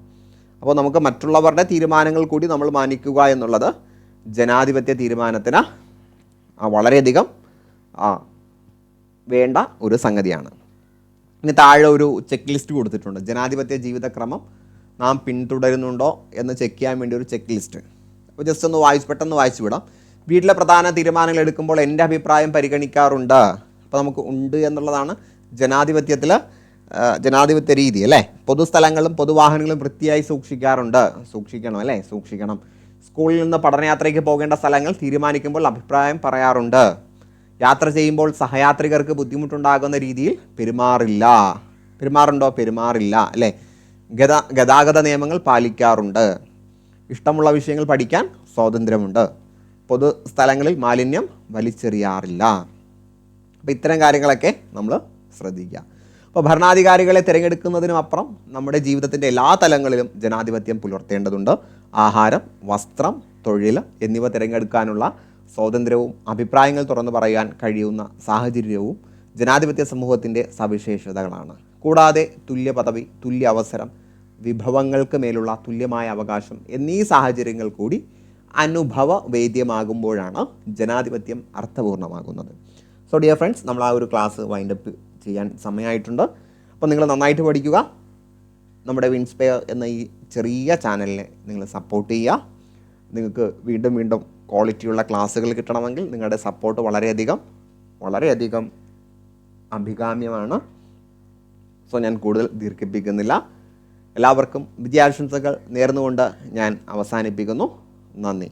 അപ്പോൾ നമുക്ക് മറ്റുള്ളവരുടെ തീരുമാനങ്ങൾ കൂടി നമ്മൾ മാനിക്കുക എന്നുള്ളത് ജനാധിപത്യ തീരുമാനത്തിന് വളരെയധികം വേണ്ട ഒരു സംഗതിയാണ്. ഇനി താഴെ ഒരു ചെക്ക് ലിസ്റ്റ് കൊടുത്തിട്ടുണ്ട്. ജനാധിപത്യ ജീവിതക്രമം നാം പിന്തുടരുന്നുണ്ടോ എന്ന് ചെക്ക് ചെയ്യാൻ വേണ്ടി ഒരു ചെക്ക് ലിസ്റ്റ്. അപ്പോൾ ജസ്റ്റ് ഒന്ന് പെട്ടെന്ന് വായിച്ചു വിടാം. വീട്ടിലെ പ്രധാന തീരുമാനങ്ങൾ എടുക്കുമ്പോൾ എൻ്റെ അഭിപ്രായം പരിഗണിക്കാറുണ്ട്. അപ്പോൾ നമുക്ക് ഉണ്ട് എന്നുള്ളതാണ് ജനാധിപത്യ രീതി അല്ലേ. പൊതുസ്ഥലങ്ങളും പൊതുവാഹനങ്ങളും വൃത്തിയായി സൂക്ഷിക്കണം അല്ലേ, സൂക്ഷിക്കണം. സ്കൂളിൽ നിന്ന് പഠനയാത്രയ്ക്ക് പോകേണ്ട സ്ഥലങ്ങൾ തീരുമാനിക്കുമ്പോൾ അഭിപ്രായം പറയാറുണ്ട്. യാത്ര ചെയ്യുമ്പോൾ സഹയാത്രികർക്ക് ബുദ്ധിമുട്ടുണ്ടാകുന്ന രീതിയിൽ പെരുമാറില്ല അല്ലേ. ഗതാഗത നിയമങ്ങൾ പാലിക്കാറുണ്ട്. ഇഷ്ടമുള്ള വിഷയങ്ങൾ പഠിക്കാൻ സ്വാതന്ത്ര്യമുണ്ട്. പൊതു സ്ഥലങ്ങളിൽ മാലിന്യം വലിച്ചെറിയാറില്ല. അപ്പോൾ ഇത്തരം കാര്യങ്ങളൊക്കെ നമ്മൾ ശ്രദ്ധിക്കുക. അപ്പോൾ ഭരണാധികാരികളെ തിരഞ്ഞെടുക്കുന്നതിനും അപ്പുറം നമ്മുടെ ജീവിതത്തിൻ്റെ എല്ലാ തലങ്ങളിലും ജനാധിപത്യം പുലർത്തേണ്ടതുണ്ട്. ആഹാരം, വസ്ത്രം, തൊഴിൽ എന്നിവ തിരഞ്ഞെടുക്കാനുള്ള സ്വാതന്ത്ര്യവും അഭിപ്രായങ്ങൾ തുറന്നു പറയാൻ കഴിയുന്ന സാഹചര്യവും ജനാധിപത്യ സമൂഹത്തിൻ്റെ സവിശേഷതകളാണ്. കൂടാതെ തുല്യ പദവി, തുല്യ അവസരം, വിഭവങ്ങൾക്ക് മേലുള്ള തുല്യമായ അവകാശം എന്നീ സാഹചര്യങ്ങൾ കൂടി അനുഭവവേദ്യമാകുമ്പോഴാണ് ജനാധിപത്യം അർത്ഥപൂർണ്ണമാകുന്നത്. സോ ഡിയർ ഫ്രണ്ട്സ്, നമ്മൾ ആ ഒരു ക്ലാസ് വൈൻഡപ്പ് ചെയ്യാൻ സമയമായിട്ടുണ്ട്. അപ്പോൾ നിങ്ങൾ നന്നായിട്ട് പഠിക്കുക. നമ്മുടെ വിൻസ്പയർ എന്ന ഈ ചെറിയ ചാനലിനെ നിങ്ങൾ സപ്പോർട്ട് ചെയ്യുക. നിങ്ങൾക്ക് വീണ്ടും ക്വാളിറ്റിയുള്ള ക്ലാസ്സുകൾ കിട്ടണമെങ്കിൽ നിങ്ങളുടെ സപ്പോർട്ട് വളരെയധികം അഭികാമ്യമാണ്. സോ ഞാൻ കൂടുതൽ ദീർഘിപ്പിക്കുന്നില്ല. എല്ലാവർക്കും വിജയാശംസകൾ നേർന്നുകൊണ്ട് ഞാൻ അവസാനിപ്പിക്കുന്നു. നന്ദി.